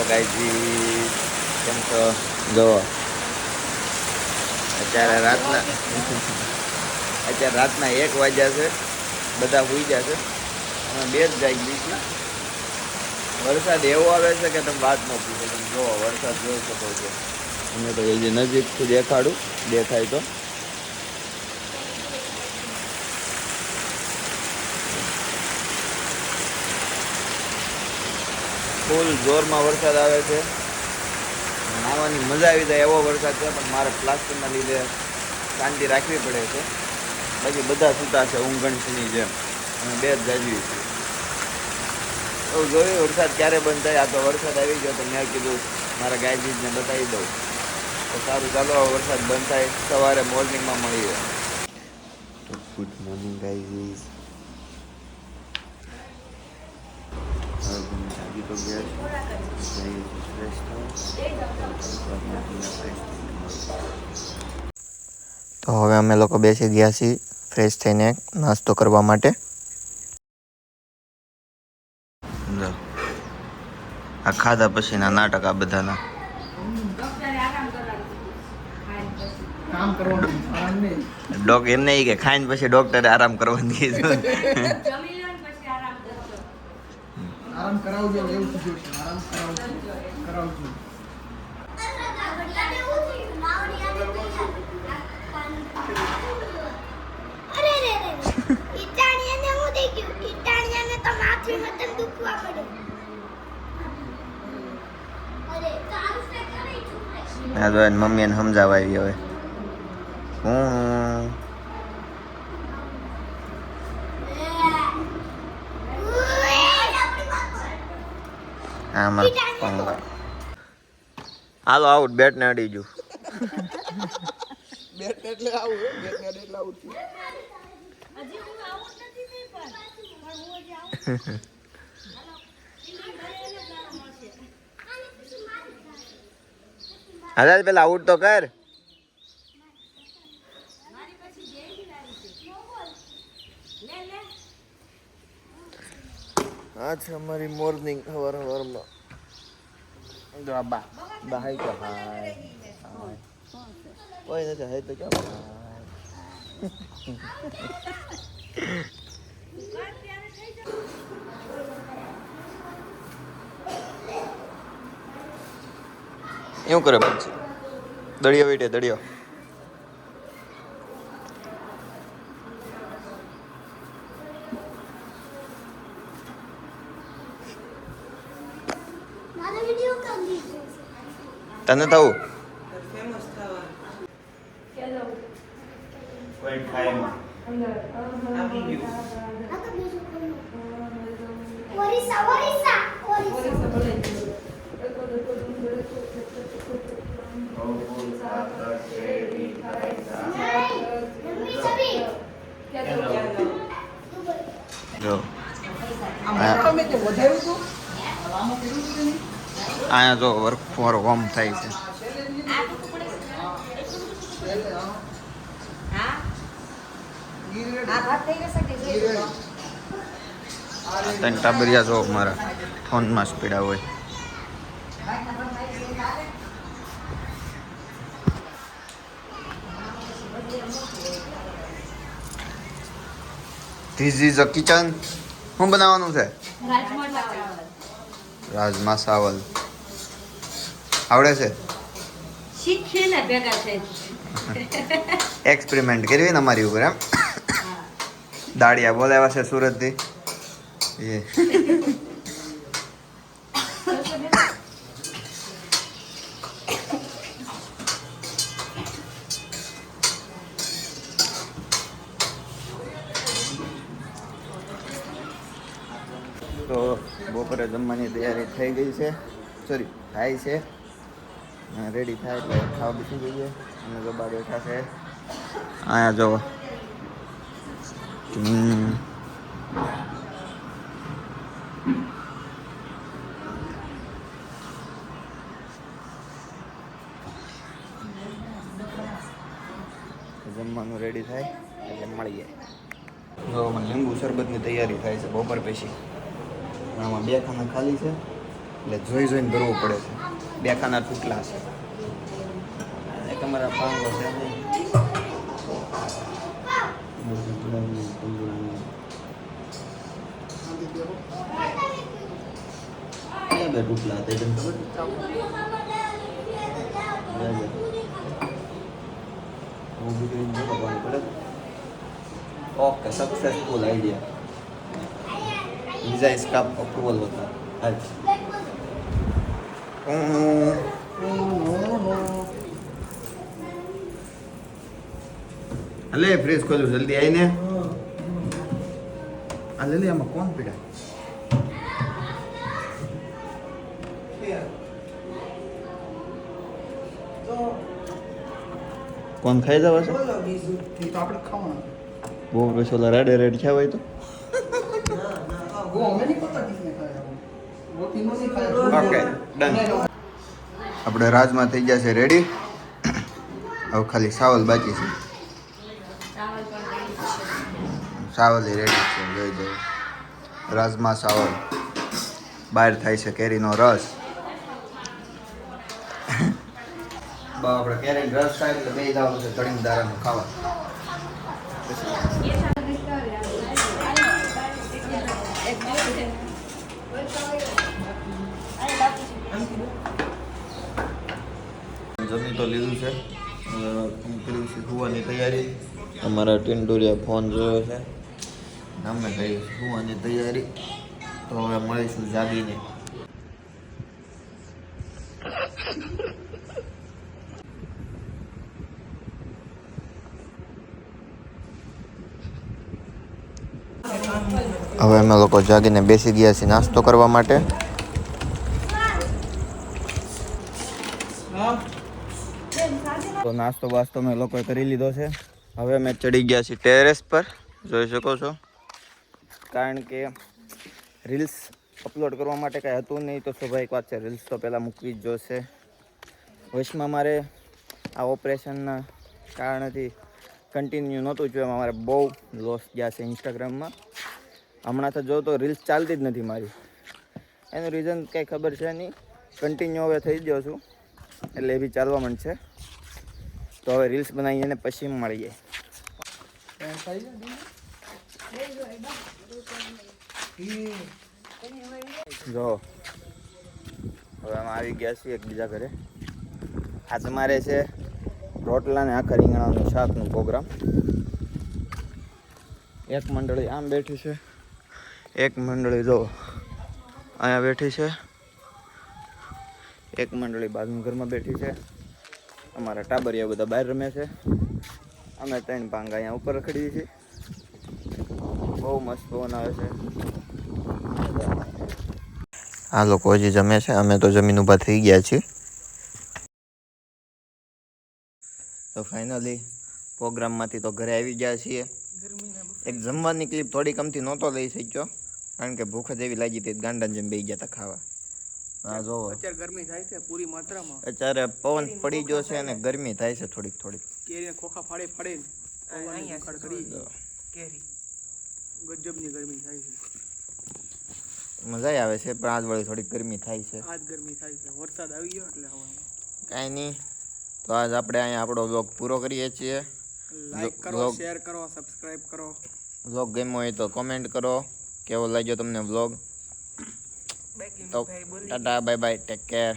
ગાયજી કેમ છો જો અત્યારે રાતના 1 વાગ્યા છે, બધા સુઈ ગયા છે. અમે 2 જ જાગી છે. વરસાદ એવો આવે છે કે તમે વાત ન પૂછો. તમે જોવો વરસાદ જોઈ શકો છો. અમે તો એ નજીકથી દેખાડું, દેખાય તો ફૂલ જોરમાં વરસાદ આવે છે. નાવાની મજા આવી જાય એવો વરસાદ છે, પણ મારે પ્લાસ્ટિકના લીધે શાંતિ રાખવી પડે છે. બાકી બધા સૂતા છે ઊંઘણસીની જેમ. અમે 2 જ જાગીએ છીએ. તો જોયું વરસાદ ક્યારે બંધ થાય. આ તો વરસાદ આવી ગયો તો મેં કીધું મારા ગાયજીને બતાવી દઉં. તો સારું, ચાલો વરસાદ બંધ થાય, સવારે મોર્નિંગમાં મળીએ. તો ગુડ મોર્નિંગ ગાયઝ. જાગી તો ગયા તો હવે અમે લોકો બેસી ગયા છીએ ફ્રેશ થઈને નાસ્તો કરવા માટે. આ ખાધા પછીના નાટક આ બધાના. ડોક એમ નહીં કે ખાઈને પછી ડોક્ટરે આરામ કરવાનું કીધું. આરામ કરાવજો એવું કીધું છે. આરામ કરાવજો. અરે રે રે ઈટાણિયાને હું દઈ ગયું. ઈટાણિયાને તો માથું મતન દુખવા પડે. અરે તારું સે કરી છું. આ તો મમ્મીને સમજાવવા આવી હવે. હાલો આઉટ, બેટ ને અડી ગયું. બેટ એટલે આવું, બેટ ને એટલે આવું. હજી હું આઉટ નથી થઈ પણ હું હજી આઉટ. હાલ પેલા આઉટ તો કર. આ છે અમારી મોર્નિંગ સવારમાં. જો આ બા હાય તો હાય. કોઈ નથી હાય તો કેમ એવું કરે પછી દળિયો વેટે દળિયો. મારો વિડિયો કામ દીધો તને થવું ફેમસ થવા. હેલો કોઈ ખાય આપી ગયું. આ તો બીજું કોઈ ઓરિસા ઓરિસા ઓરિસા બોલે જો આમાં મેં તે વધાર્યું હતું. આમાં કર્યું હતું નહીં. અહીંયા જો વર્ક ફોર હોમ થાય છે. તને ટાબરિયા જો મારા ફોનમાં સ્પીડા હોય. This is a kitchen. શું બનાવવાનું છે? રાજમા ચાવલ આવડે છે? શીખીએ ને ભેગા થઈ. એક્સપેરિમેન્ટ કરવી ને અમારી ઉપર એમ. દાડિયા બોલાવ્યા છે સુરતથી. એ તો બપોરે જમવાની તૈયારી થઈ ગઈ છે. સોરી થાય છે. રેડી થાય એટલે ખાવા બેસી જઈએ. અને જો બહાર બેઠા છે. અહીંયા જો જમવાનું રેડી થાય એટલે મળીએ. જો લીંબુ શરબતની તૈયારી થાય છે બપોર પછી. આમાં 2 ખાના ખાલી છે. એટલે જોઈ જોઈને ભરવું પડે છે. 2 ખાના તૂટલા છે. એક અમારા પાંગો છે બે તૂટલા હતા તને ખબર ओके सक्सेसफुल आइडिया वीजा इसका अप्रूवल होता है आज अले फ्रिज खोलो जल्दी आई ने अले ले हम कौन पीड़ा कौन खाई जावा છે એ તો આપણે ખાવાનું બહુ રસોલા રેડ ખાવા હોય તો वो हमें नहीं पता किसने खाया वो तीनों ने खाया ओके डन આપણે રાજમાં થઈ ગયા છે રેડી હવે ખાલી સાવલ બાકી છે સાવલ રેડી છે જોઈ દો રાજમાં સાવલ બહાર થાય છે કેરીનો રસ આપણે કેરીનો રસ થાય એટલે બે જવાનું છે તળીને દારાનું ખાવા જમી તો લીધું છે હું કર્યું છે સુવાની તૈયારી અમારા ટિન્ટુરિયા ફોન જોયો છે અમે કરી સુવાની તૈયારી તો હવે મળીશું જાગીને હવે અમે લોકો જાગીને બેસી ગયા છીએ નાસ્તો કરવા માટે તો નાસ્તો બાસ્તો મેં લોકોએ કરી લીધો છે હવે અમે ચડી ગયા છીએ ટેરેસ પર જોઈ શકો છો કારણ કે રીલ્સ અપલોડ કરવા માટે કાંઈ હતું નહીં તો સ્વાભાવિક વાત છે રીલ્સ તો પહેલાં મૂકવી જ જોશે વચમાં મારે આ ઓપરેશનના કારણથી કન્ટિન્યુ નહોતું જોયું મારે બહુ લોસ ગયા છે ઇન્સ્ટાગ્રામમાં હમણાં તો જો તો રીલ્સ ચાલતી જ નથી મારી એનું રીઝન કંઈ ખબર છે નહીં કન્ટિન્યુ હવે થઈ ગયો છું એટલે એ બી ચાલવા માંડશે તો હવે રીલ્સ બનાવીએ ને પછી મળીએ જો હવે અમે આવી ગયા છીએ એકબીજા ઘરે આજે મારે છે રોટલા ને આખા રીંગણાનું શાકનું પ્રોગ્રામ એક મંડળી આમ બેઠી છે એક મંડળી જો અહીંયા બેઠી છે એક મંડળી બાજુના ઘરમાં બેઠી છે અમારા ટાબરિયા બધા બહાર રમે છે અમે 3 પાંગા અહીંયા ઉપર રખડીએ છીએ બહુ મસ્ત પવન આવે છે આ લોકો હજી જમે છે અમે તો જમીન ઊભા થઈ ગયા છીએ તો ફાઇનલી પ્રોગ્રામમાંથી તો ઘરે આવી ગયા છીએ એક જમવાની ક્લિપ થોડી કમથી નહોતો લઈ શક્યો કારણ કે ભૂખ જ એવી લાગી હતી ગાંડા જેમ બેસી ગયા હતા ખાવા હા જોવો અત્યારે ગરમી થાય છે પૂરી માત્રામાં અત્યારે પવન પડી ગયો છે અને ગરમી થાય છે થોડીક કેરીના ખોખા ફાડે અહીંયા કરી કેરી ગજબની ગરમી થાય છે મજા આવે છે પણ આજ વળી થોડીક ગરમી થાય છે આજ ગરમી થાય છે વરસાદ આવી ગયો એટલે હવાનું કાંઈ નહીં તો આજ આપણે અહીંયા આપણો વ્લોગ પૂરો કરીએ છીએ લાઈક કરો શેર કરો સબસ્ક્રાઇબ કરો વ્લોગ ગમ્યો હોય તો કોમેન્ટ કરો કેવો લાગ્યો તમને વ્લોગ તો Tata bye bye take care